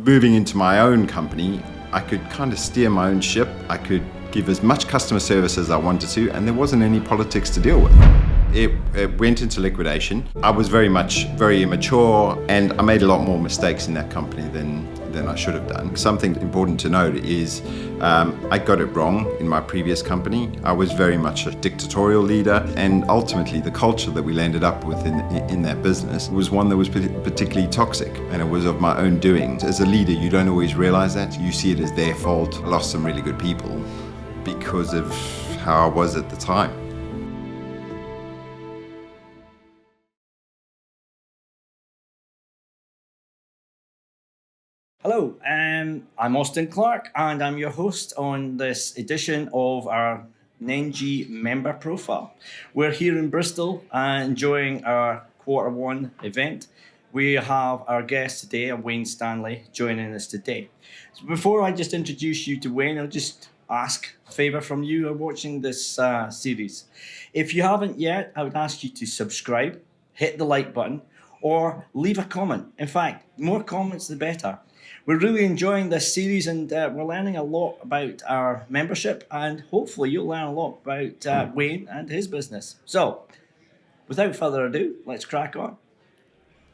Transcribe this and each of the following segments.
moving into my own company, I could kind of steer my own ship. I could give as much customer service as I wanted to, and there wasn't any politics to deal with. It went into liquidation. I was very immature, and I made a lot more mistakes in that company than I should have done. Something important to note is I got it wrong in my previous company. I was very much a dictatorial leader, and ultimately the culture that we landed up with in that business was one that was particularly toxic, and it was of my own doing. As a leader, you don't always realize that. You see it as their fault. I lost some really good people because of how I was at the time. Hello, I'm Austen Clark, and I'm your host on this edition of our NGage member profile. We're here in Bristol enjoying our Q1 event. We have our guest today, Wayne Stanley, joining us today. So before I just introduce you to Wayne, I'll just ask a favour from you who are watching this series. If you haven't yet, I would ask you to subscribe, hit the like button, or leave a comment. In fact, more comments the better. We're really enjoying this series, and we're learning a lot about our membership, and hopefully you'll learn a lot about Wayne and his business. So, without further ado, let's crack on.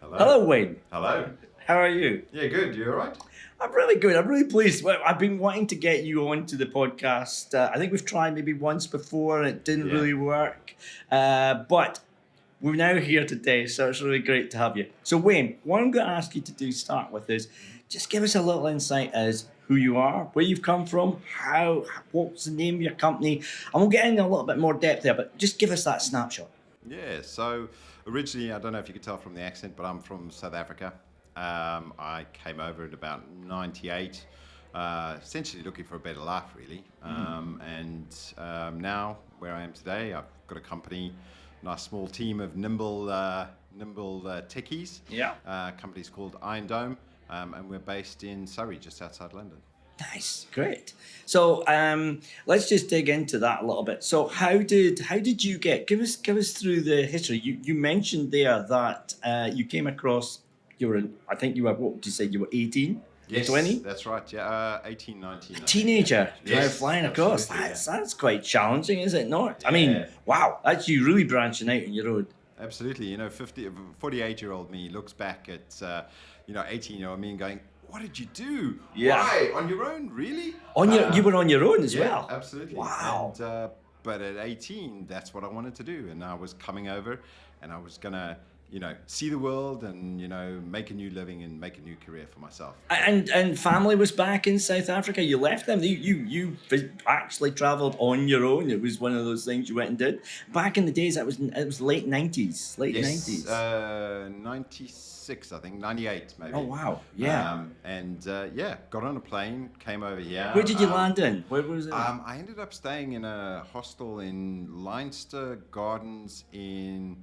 Hello, Wayne. Hello. How are you? Yeah, good. You all right? I'm really good. I'm really pleased. Well, I've been wanting to get you onto the podcast. I think we've tried maybe once before, and it didn't really work. But we're now here today, so it's really great to have you. So, Wayne, what I'm going to ask you to start with is just give us a little insight as who you are, where you've come from, what's the name of your company, and we'll get into a little bit more depth there, but just give us that snapshot. Yeah, so originally, I don't know if you could tell from the accent, but I'm from South Africa. I came over at about 98, essentially looking for a better life, really. And now, where I am today, I've got a company, nice small team of nimble techies. Yeah. Company's called Iron Dome, and we're based in Surrey, just outside London. Nice, great. So let's just dig into that a little bit. So how did you give us through the history? You mentioned there that you came across, I think you were, what did you say, you were 18? Yes, 20? that's right. Yeah, 18, 19. A teenager, yes, flying across. That's quite challenging, is it not? Yeah. I mean, wow, that's you really branching out on your own. Absolutely. 48-year-old me looks back at 18-year-old me and going, what did you do? Yeah. Why? On your own, really? You were on your own as yeah, well. Absolutely. Wow. And, but at 18, that's what I wanted to do, and I was coming over, and I was gonna, see the world, and make a new living and make a new career for myself. And family was back in South Africa. You left them. You actually travelled on your own. It was one of those things you went and did. Back in the days, it was late 90s. Yes, 96, I think, 98 maybe. Oh wow, yeah. Got on a plane, came over here. Where did you land in? Where was it? I ended up staying in a hostel in Leinster Gardens in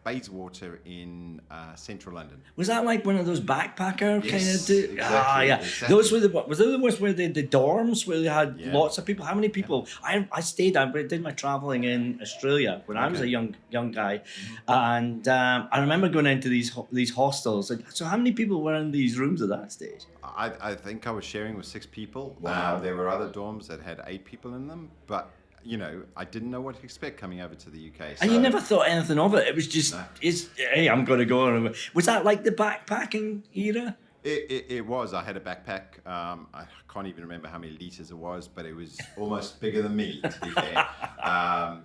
Bayswater in central London. Was that like one of those backpacker Yes, kind of? exactly, Yeah. exactly. Those were was there the ones where the dorms where they had Yeah. lots of people? How many people? I did my traveling in Australia when I was a young guy, and I remember going into these hostels. So how many people were in these rooms at that stage? I think I was sharing with 6 people. Wow. There were other dorms that had 8 people in them, but I didn't know what to expect coming over to the UK. So. And you never thought anything of it. It was just, No. hey, I'm going to go. Was that like the backpacking era? It was. I had a backpack. I can't even remember how many litres it was, but it was almost bigger than me, to be fair.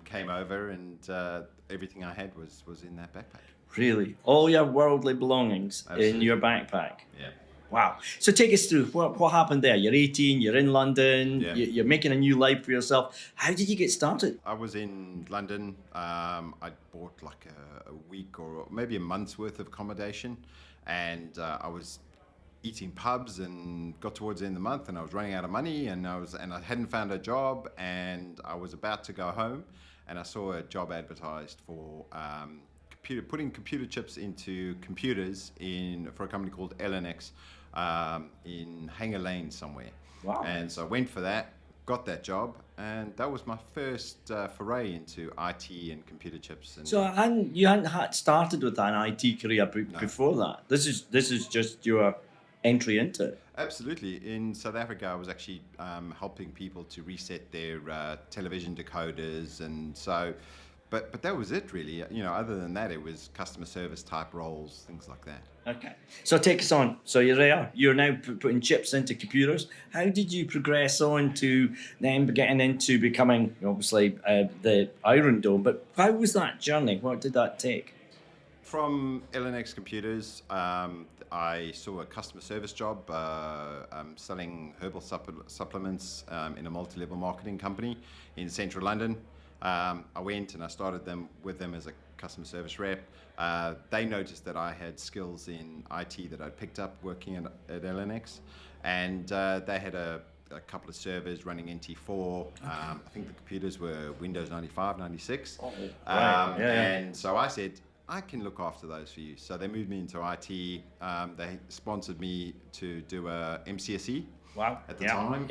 Came over, and everything I had was in that backpack. Really? All your worldly belongings Absolutely. in your backpack? Yeah. Wow. So take us through what happened there. You're 18, you're in London, Yeah. you're making a new life for yourself. How did you get started? I was in London. I bought like a week or maybe a month's worth of accommodation, and I was eating pubs, and got towards the end of the month, and I was running out of money, and I hadn't found a job, and I was about to go home, and I saw a job advertised for putting computer chips into computers for a company called LNX in Hanger Lane somewhere. Wow. And so I went for that, got that job, and that was my first foray into IT and computer chips. And So you hadn't started with an IT career before that. This is just your entry into it. Absolutely. In South Africa, I was actually helping people to reset their television decoders, and so, but that was it really. Other than that, it was customer service type roles, things like that. Okay. So take us on. So you're there. You're now putting chips into computers. How did you progress on to then getting into becoming, obviously, the Iron Dome? But how was that journey? What did that take? From LNX Computers, I saw a customer service job selling herbal supplements in a multi-level marketing company in central London. I went and I started with them as a customer service rep. They noticed that I had skills in IT that I'd picked up working at LNX, and they had a couple of servers running NT4. I think the computers were Windows 95, 96. Oh, right. And so I said, I can look after those for you. So they moved me into IT. They sponsored me to do a MCSE. Wow. At the time.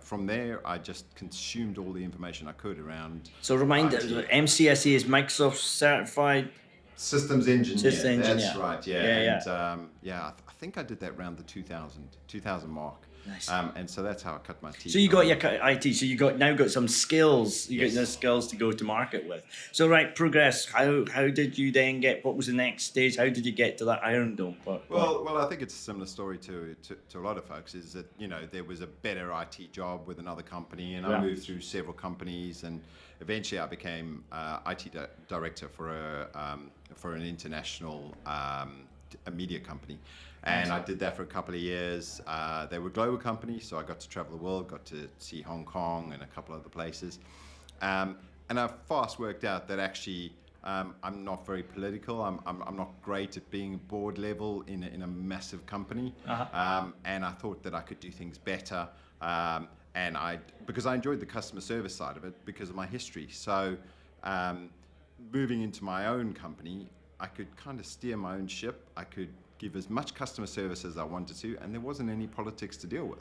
From there, I just consumed all the information I could around. So remind us, MCSE is Microsoft Certified Systems Engineer. That's right, yeah. And I think I did that around the 2000 mark. Nice. And so that's how I cut my teeth. So you got your IT, so you now got some skills, got those skills to go to market with. So progress, how did you then what was the next stage? How did you get to that Iron Dome? Well, I think it's a similar story to a lot of folks, is that, there was a better IT job with another company, and I moved through several companies, and eventually I became IT director for an international a media company, and I did that for a couple of years. They were a global company, so I got to travel the world, got to see Hong Kong and a couple other places, and I fast worked out that actually I'm not very political. I'm not great at being board level in a massive company, and I thought that I could do things better, because I enjoyed the customer service side of it because of my history. So moving into my own company, I could kind of steer my own ship. I could give as much customer service as I wanted to, and there wasn't any politics to deal with.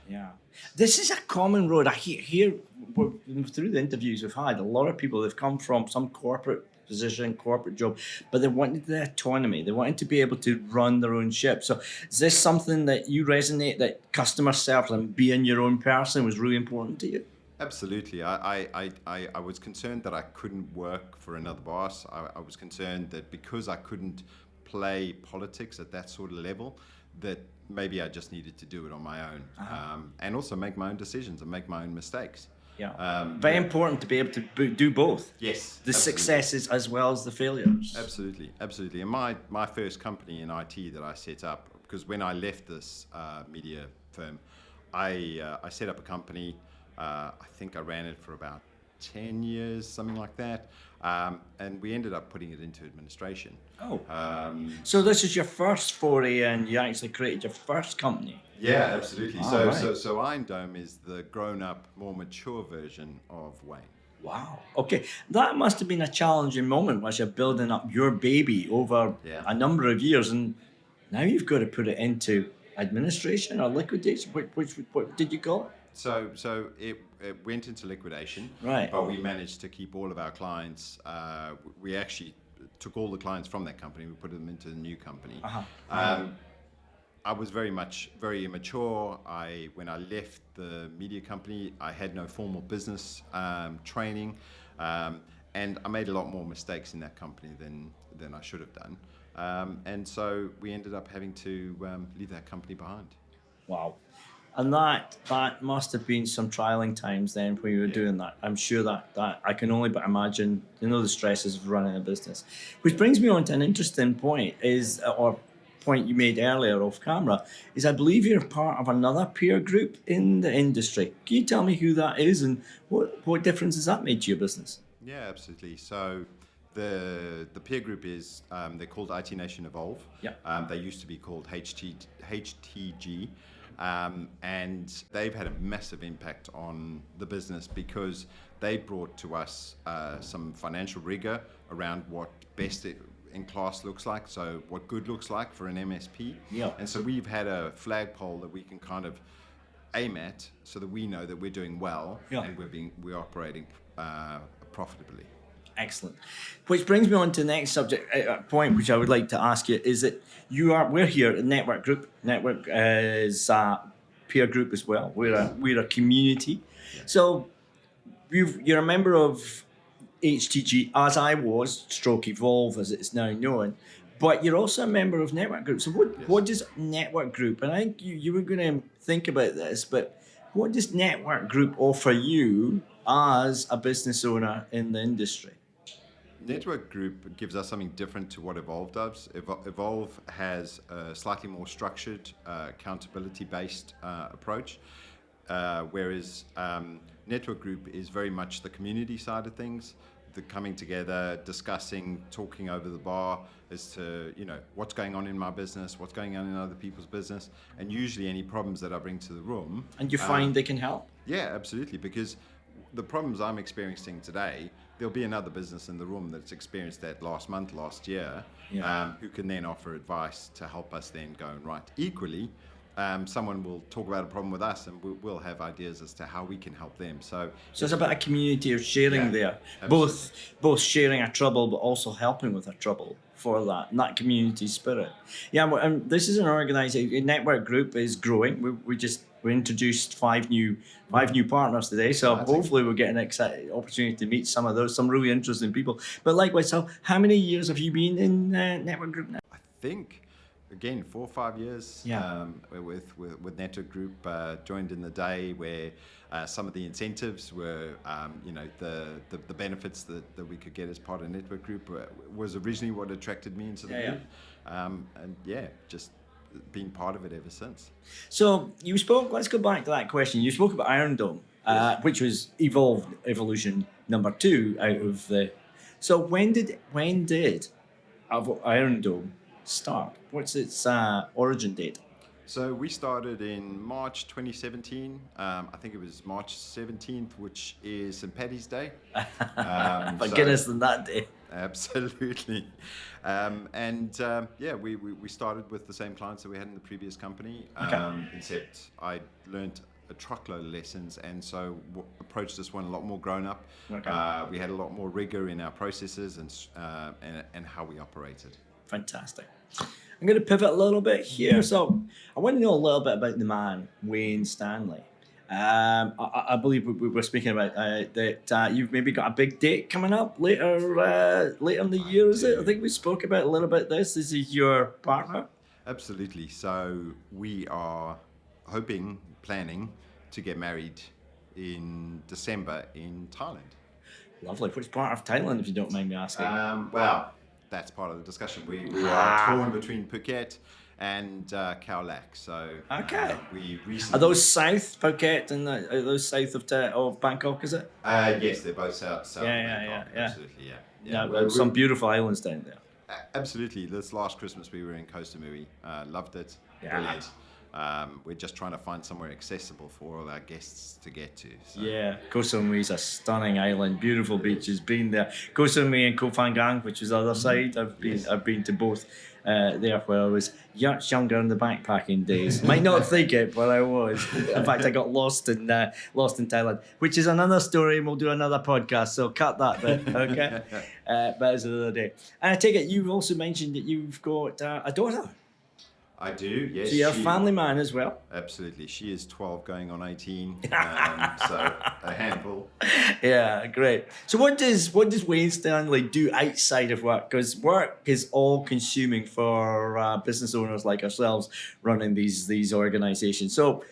Yeah. This is a common road. I hear through the interviews we've had, a lot of people, they've come from some corporate position, corporate job, but they wanted the autonomy. They wanted to be able to run their own ship. So is this something that you resonate, that customer service and being your own person was really important to you? Absolutely. I was concerned that I couldn't work for another boss. I was concerned that because I couldn't play politics at that sort of level, that maybe I just needed to do it on my own, and also make my own decisions and make my own mistakes. Very important to be able to do both. Yes. The successes as well as the failures. Absolutely. And my first company in IT that I set up, because when I left this media firm, I set up a company. I think I ran it for about 10 years, something like that. And we ended up putting it into administration. So this is your first foray, and you actually created your first company. Yeah, absolutely. So Iron Dome is the grown-up, more mature version of Wayne. Wow. Okay. That must have been a challenging moment as you're building up your baby over a number of years, and now you've got to put it into administration or liquidation. What did you call it? So it went into liquidation, right? But we managed to keep all of our clients. We actually took all the clients from that company. We put them into the new company. I was very immature. When I left the media company, I had no formal business training, and I made a lot more mistakes in that company than I should have done. And so we ended up having to leave that company behind. Wow. And that must have been some trialing times then when you were doing that. I'm sure that I can only but imagine, the stresses of running a business. Which brings me on to an interesting point, point you made earlier off camera, is I believe you're part of another peer group in the industry. Can you tell me who that is and what difference has that made to your business? Yeah, absolutely. So the peer group is, they're called IT Nation Evolve. They used to be called HTG. And they've had a massive impact on the business because they brought to us some financial rigor around what best in class looks like, so what good looks like for an MSP. And so we've had a flagpole that we can kind of aim at so that we know that we're doing well and we're operating profitably. Excellent. Which brings me on to the next subject point, which I would like to ask you, is that we're here at Network Group. Network is a peer group as well. We're a community. Yes. So you're a member of HTG, as I was, stroke Evolve, as it's now known. But you're also a member of Network Group. So what does Network Group, and I think you were going to think about this, but what does Network Group offer you as a business owner in the industry? Network Group gives us something different to what Evolve does. Evolve has a slightly more structured, accountability-based approach, whereas Network Group is very much the community side of things, the coming together, discussing, talking over the bar as to, what's going on in my business, what's going on in other people's business, and usually any problems that I bring to the room. And you find they can help? Yeah, absolutely, because the problems I'm experiencing today, there'll be another business in the room that's experienced that last month, last year, who can then offer advice to help us then go and right. Equally, someone will talk about a problem with us, and we'll have ideas as to how we can help them. So it's a bit of community of sharing there, both sharing a trouble, but also helping with a trouble for that, and that community spirit. Yeah, and this is an organisation. Network Group is growing. We introduced five new partners today, so hopefully we'll get an exciting opportunity to meet some really interesting people. But likewise, so how many years have you been in Network Group now? I think, again, 4 or 5 years with Network Group. Joined in the day where some of the incentives were, the benefits that we could get as part of Network Group was originally what attracted me into the group. Just been part of it ever since. So let's go back to that question. You spoke about Iron Dome, which was evolution number 2 out of the. So when did Iron Dome start? What's its origin date? So we started in March 2017. I think it was March 17th, which is St. Paddy's Day. Thank goodness than that day. Absolutely. We started with the same clients that we had in the previous company, except I learned a truckload of lessons, and so approached this one a lot more grown up. We had a lot more rigor in our processes and how we operated. Fantastic. I'm going to pivot a little bit here. So I want to know a little bit about the man, Wayne Stanley. I believe we were speaking about that you've maybe got a big date coming up later in the year, is it? I think we spoke about a little bit this. Is he your partner? Absolutely. So we are planning to get married in December in Thailand. Lovely. Which part of Thailand, if you don't mind me asking? That's part of the discussion. We are torn between Phuket and Khao Lak. So we recently. Are those south Phuket and are those south of Bangkok? Is it? Yes, they're both south. Yeah. Absolutely, there's some beautiful islands down there. Absolutely. This last Christmas we were in Koh Samui. Loved it. Yeah. Brilliant. We're just trying to find somewhere accessible for all our guests to get to. So. Yeah, Koh Samui is a stunning island, beautiful beaches. Been there, Koh Samui and Koh Phangan, which is the other side. I've been to both there when I was younger in the backpacking days. Might not think it, but I was. In fact, I got lost in Thailand, which is another story, and we'll do another podcast. So cut that bit, okay? But it's another day. And I take it you've also mentioned that you've got a daughter. I do, yes. So you're a family man as well? Absolutely. She is 12 going on 18, so a handful. Yeah, great. So what does Wayne Stanley do outside of work? Because work is all consuming for business owners like ourselves running these organizations. So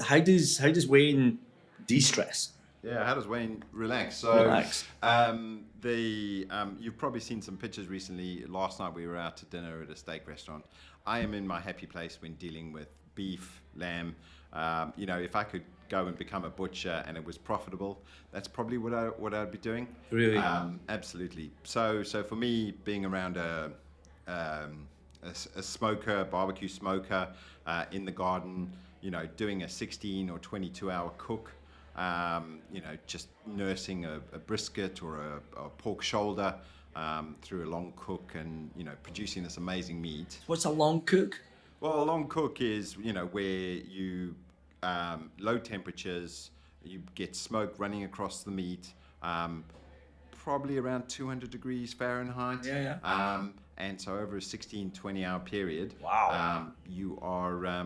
how does Wayne de-stress? Yeah, how does Wayne relax? You've probably seen some pictures recently. Last night we were out to dinner at a steak restaurant. I am in my happy place when dealing with beef, lamb. If I could go and become a butcher and it was profitable, that's probably what I'd be doing. Really? Absolutely. So for me, being around a smoker, barbecue smoker, in the garden, doing a 16 or 22-hour cook. Just nursing a brisket or a pork shoulder through a long cook and, producing this amazing meat. What's a long cook? Well, a long cook is, where you low temperatures, you get smoke running across the meat, probably around 200 degrees Fahrenheit. And so over a 16, 20-hour period, you are,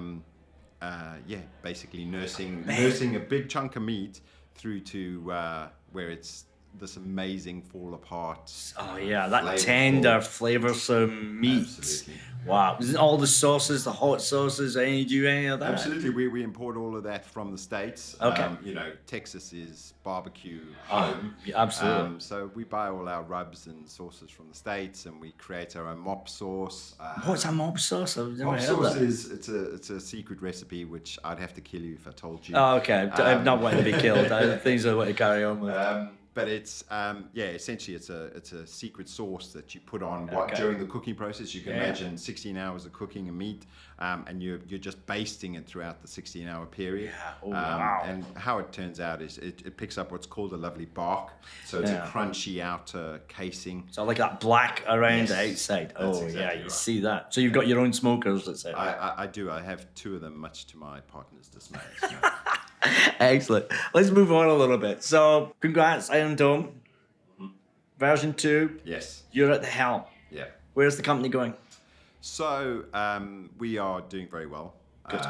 basically nursing a big chunk of meat through to where it's this amazing fall apart. Oh yeah, that tender, flavoursome meat. Absolutely. Wow. Isn't all the sauces, the hot sauces, do any of that? Absolutely. We import all of that from the States. Okay. Texas is barbecue Oh, home. absolutely. So we buy all our rubs and sauces from the States, and we create our own mop sauce. What's a mob sauce? I've never Mop heard sauce that. it's a secret recipe which I'd have to kill you if I told you. Oh, okay. I'm not wanting to be killed. Things I want to carry on with. But it's essentially it's a secret sauce that you put on during the cooking process. You can imagine 16 hours of cooking a meat, and you're just basting it throughout the 16-hour period. Yeah. Oh, wow. And how it turns out is it picks up what's called a lovely bark, so it's a crunchy outer casing. So like that black around the outside. That's Oh exactly yeah, you right. see that. So you've got your own smokers, let's say. I do. I have 2 of them, much to my partner's dismay. So. Excellent. Let's move on a little bit. So, congrats, Iron Dome. Version 2. Yes. You're at the helm. Yeah. Where's the company going? So we are doing very well, Good.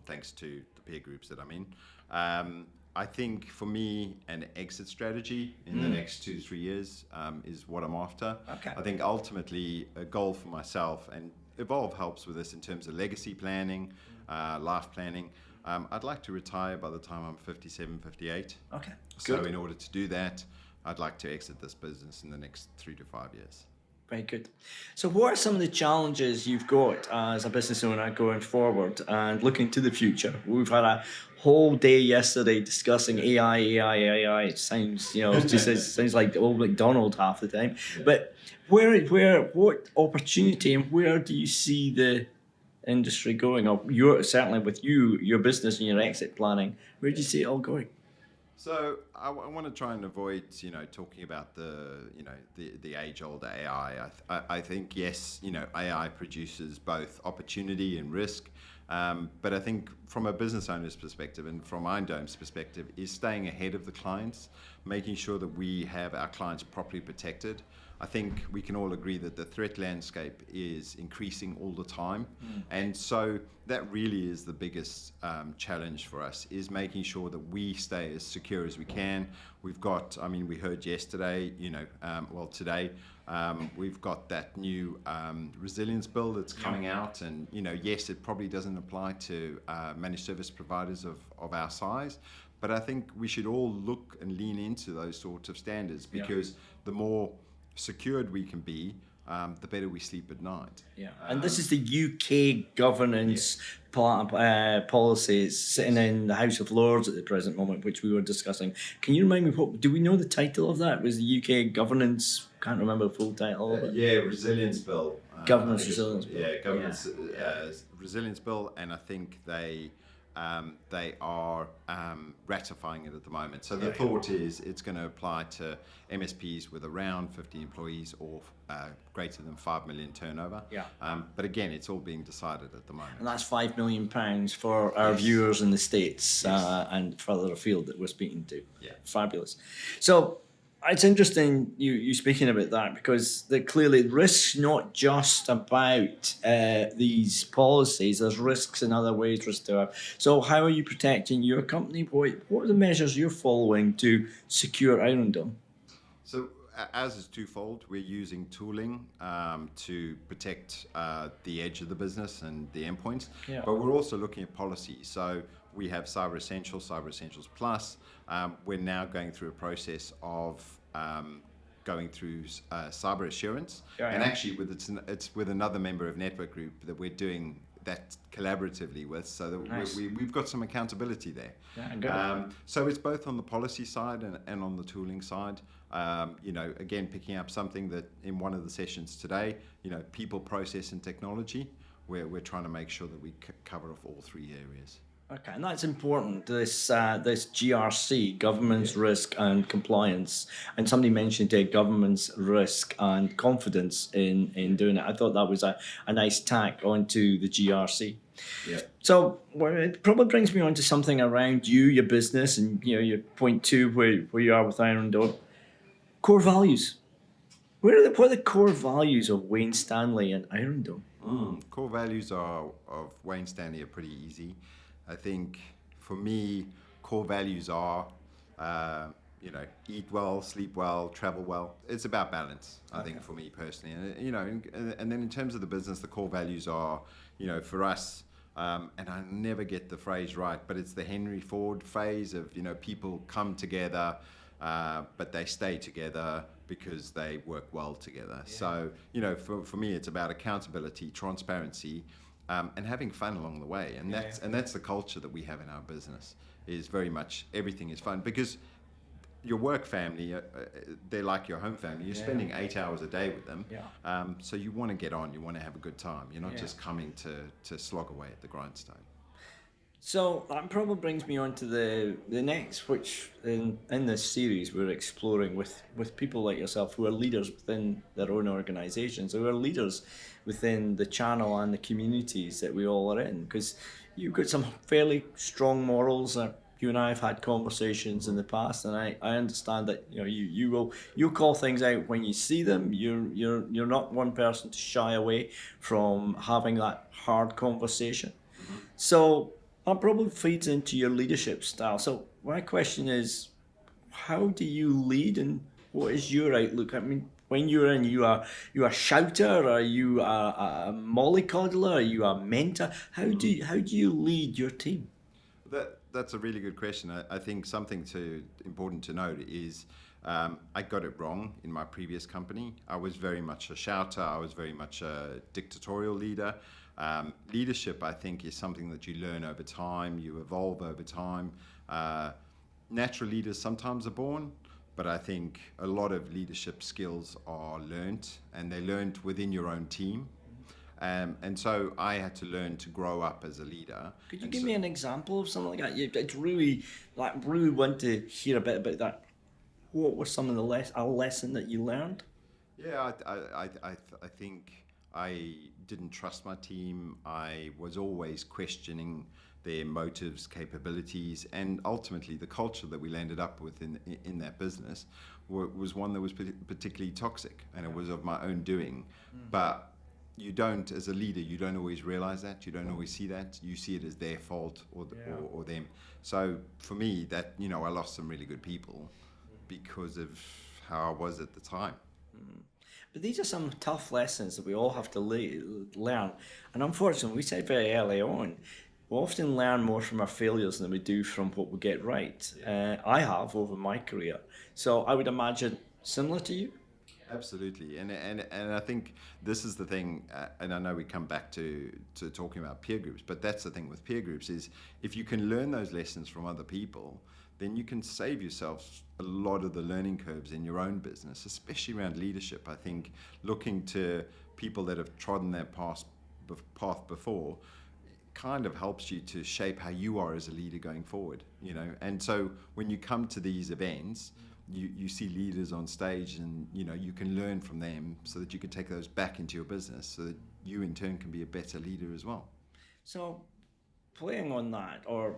thanks to the peer groups that I'm in. I think for me, an exit strategy in the next 2 to 3 years is what I'm after. Okay. I think ultimately a goal for myself, and Evolve helps with this in terms of legacy planning, life planning. I'd like to retire by the time I'm 57, 58. Okay. So Good. in order to do that, I'd like to exit this business in the next 3 to 5 years. Very good. So what are some of the challenges you've got as a business owner going forward and looking to the future? We've had a whole day yesterday discussing AI. It sounds, sounds like old McDonald half the time. Yeah. But what opportunity and where do you see the industry going? Or certainly with your business and your exit planning, where do you see it all going? So I want to try and avoid, talking about the age-old AI. I think yes, AI produces both opportunity and risk, but I think from a business owner's perspective and from Iron Dome's perspective is staying ahead of the clients, making sure that we have our clients properly protected. I think we can all agree that the threat landscape is increasing all the time. And so that really is the biggest challenge for us, is making sure that we stay as secure as we can. We've got, we heard yesterday, today, we've got that new resilience bill that's coming out. And, yes, it probably doesn't apply to managed service providers of our size, but I think we should all look and lean into those sorts of standards, because the more secured we can be, the better we sleep at night. Yeah, and this is the UK governance policy. It's sitting in the House of Lords at the present moment, which we were discussing. Can you remind me, do we know the title of that? It was the UK governance, can't remember the full title of it. Resilience bill. Governance resilience bill. Yeah, governance resilience bill, and I think they are ratifying it at the moment. So the thought is it's going to apply to MSPs with around 50 employees or greater than 5 million turnover. But again, it's all being decided at the moment. And that's £5 million for our viewers in the States and further afield that we're speaking to. Yeah. Fabulous. So it's interesting you speaking about that, because clearly risk's not just about these policies. There's risks in other ways for us to have. So how are you protecting your company? What are the measures you're following to secure Iron Dome? So as is twofold, we're using tooling to protect the edge of the business and the endpoints, but we're also looking at policy. So we have Cyber Essentials, Cyber Essentials Plus. We're now going through a process of going through cyber assurance, and actually it's with another member of Network Group that we're doing that collaboratively with, so that we've got some accountability there. So it's both on the policy side and on the tooling side. Again, picking up something that in one of the sessions today, people, process, and technology, where we're trying to make sure that we cover off all 3 areas. Okay, and that's important, this GRC, governance, risk and compliance. And somebody mentioned governance, risk and confidence in doing it. I thought that was a nice tack onto the GRC. Yeah. So it probably brings me on to something around your business and your point 2 where you are with Iron Dome. Core values. What are the core values of Wayne Stanley and Irondale? Core values of Wayne Stanley are pretty easy. I think for me, core values are, eat well, sleep well, travel well. It's about balance, I think, for me personally. And then in terms of the business, the core values are, for us, and I never get the phrase right, but it's the Henry Ford phrase of, people come together, but they stay together because they work well together. Yeah. So, for me, it's about accountability, transparency, and having fun along the way. And that's the culture that we have in our business, is very much everything is fun, because your work family, they're like your home family. You're spending 8 hours a day with them. Yeah. So you want to get on, you want to have a good time. You're not just coming to slog away at the grindstone. So that probably brings me on to the next, which in this series we're exploring with people like yourself who are leaders within their own organisations, who are leaders within the channel and the communities that we all are in. Because you've got some fairly strong morals. You and I have had conversations in the past, and I understand that you'll call things out when you see them. You're not one person to shy away from having that hard conversation. Mm-hmm. So that probably feeds into your leadership style. So my question is, how do you lead, and what is your outlook? I mean, when you're in, you are a shouter? Are you a mollycoddler? Are you a mentor? How do you lead your team? That's a really good question. I think something important to note is I got it wrong in my previous company. I was very much a shouter. I was very much a dictatorial leader. Leadership, I think, is something that you learn over time. You evolve over time. Natural leaders sometimes are born, but I think a lot of leadership skills are learnt, and they're learnt within your own team. And so I had to learn to grow up as a leader. Could you give me an example of something like that? It's really want to hear a bit about that. What were some of a lesson that you learned? Yeah, I think I didn't trust my team. I was always questioning their motives, capabilities, and ultimately the culture that we landed up with in that business was one that was particularly toxic, and it was of my own doing. But you don't, as a leader, you don't always realize that. You don't always see that. You see it as their fault or them. So for me, that I lost some really good people because of how I was at the time. But these are some tough lessons that we all have to learn. And unfortunately, we said very early on, we often learn more from our failures than we do from what we get right. I have over my career. So I would imagine similar to you. Absolutely, and I think this is the thing, and I know we come back to talking about peer groups, but that's the thing with peer groups is if you can learn those lessons from other people, then you can save yourself a lot of the learning curves in your own business, especially around leadership. I think looking to people that have trodden that path before kind of helps you to shape how you are as a leader going forward, and so when you come to these events, you see leaders on stage, and you can learn from them so that you can take those back into your business so that you in turn can be a better leader as well. So playing on that, or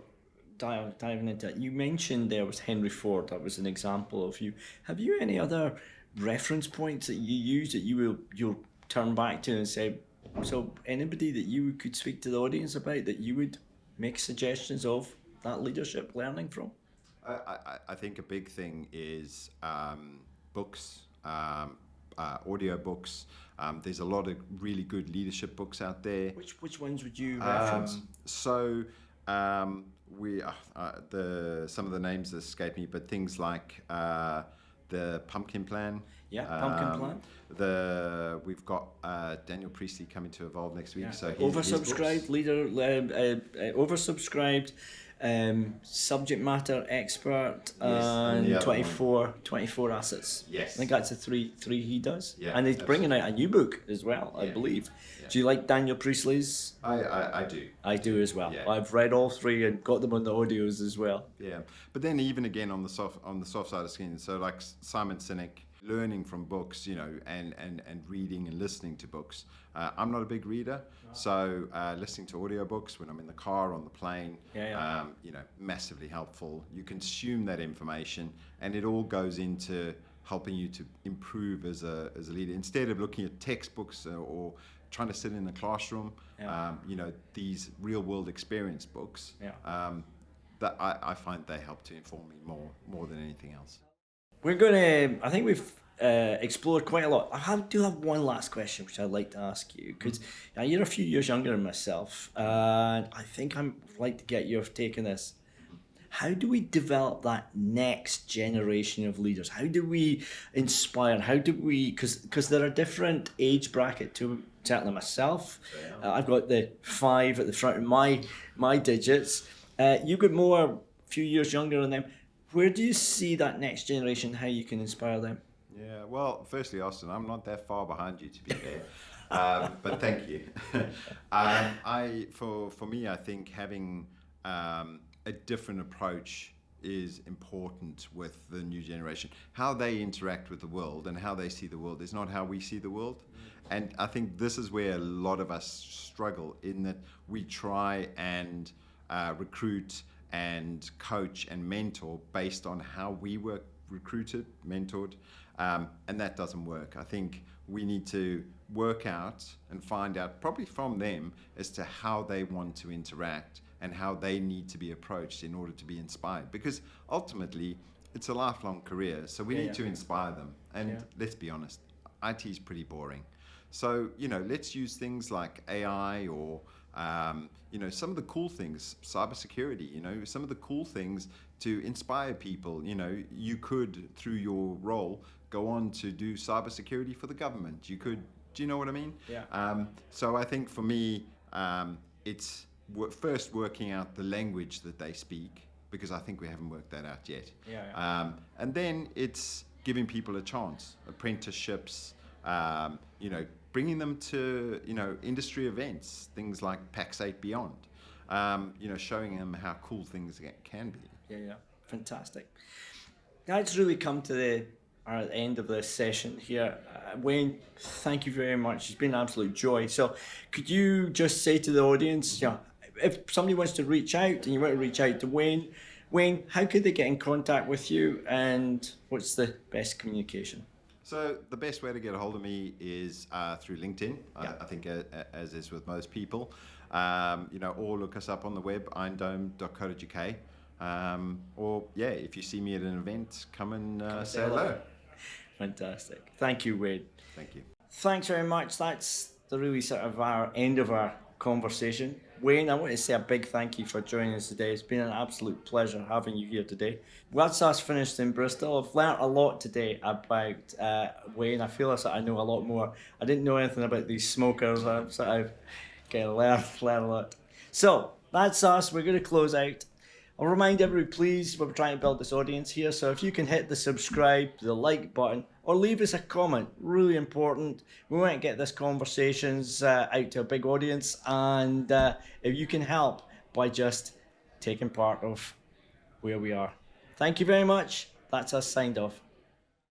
diving into it, you mentioned there was Henry Ford. That was an example of you. Have you any other reference points that you use that you'll turn back to and say, so anybody that you could speak to the audience about that you would make suggestions of that leadership learning from? I think a big thing is books, audio books. There's a lot of really good leadership books out there. Which ones would you reference? Some of the names escape me, but things like the Pumpkin Plan. Yeah, Pumpkin Plan. We've got Daniel Priestley coming to Evolve next week. Yeah. So oversubscribed leader, oversubscribed. Subject matter expert, and 24 assets. Yes, I think that's the three he does. Yeah, and he's bringing out a new book as well, I believe. Yeah. Do you like Daniel Priestley's? I do. I do as well. Yeah. I've read all three and got them on the audios as well. Yeah, but then even again on the soft side of things, so like Simon Sinek, learning from books, and reading and listening to books. I'm not a big reader, so listening to audiobooks when I'm in the car, on the plane, massively helpful. You consume that information, and it all goes into helping you to improve as a leader, instead of looking at textbooks or trying to sit in a classroom. These real world experience books, that I find they help to inform me more than anything else. We're going to, I think we've explored quite a lot. Do have one last question which I'd like to ask you, because you're a few years younger than myself, and I think I'd like to get your take on this. How do we develop that next generation of leaders? How do we inspire? How do we, because there are different age bracket to certainly myself. I've got the 5 at the front of my digits. You've got more, a few years younger than them. Where do you see that next generation, how you can inspire them? Yeah, well, firstly, Austen, I'm not that far behind you, to be fair, but thank you. For me, I think having a different approach is important with the new generation. How they interact with the world and how they see the world is not how we see the world. And I think this is where a lot of us struggle, in that we try and recruit and coach and mentor based on how we were recruited, mentored, and that doesn't work. I think we need to work out and find out, probably from them, as to how they want to interact and how they need to be approached in order to be inspired. Because ultimately, it's a lifelong career, so we need to inspire them. And let's be honest, IT is pretty boring. So, let's use things like AI or some of the cool things, cybersecurity, some of the cool things to inspire people. You could, through your role, go on to do cybersecurity for the government. You could, do you know what I mean? Yeah. So I think for me, it's first working out the language that they speak, because I think we haven't worked that out yet. And then it's giving people a chance, apprenticeships, bringing them to, industry events, things like PAX 8 Beyond, showing them how cool things can be. Yeah, fantastic. Now it's really come to the end of this session here. Wayne, thank you very much. It's been an absolute joy. So could you just say to the audience, if somebody wants to reach out and you want to reach out to Wayne, how could they get in contact with you, and what's the best communication? So the best way to get a hold of me is through LinkedIn. I think as is with most people, or look us up on the web, irondome.co.uk. Or if you see me at an event, come and say hello. Fantastic. Thank you, Wayne. Thank you. Thanks very much. That's the really sort of our end of our conversation. Wayne, I want to say a big thank you for joining us today. It's been an absolute pleasure having you here today. That's us finished in Bristol. I've learnt a lot today about Wayne. I feel as I know a lot more. I didn't know anything about these smokers. I've sort of learned a lot. So that's us. We're going to close out. I'll remind everybody, please, we're trying to build this audience here, so if you can hit the subscribe, the like button, or leave us a comment, really important. We want to get this conversations out to a big audience, and if you can help by just taking part of where we are. Thank you very much. That's us signed off.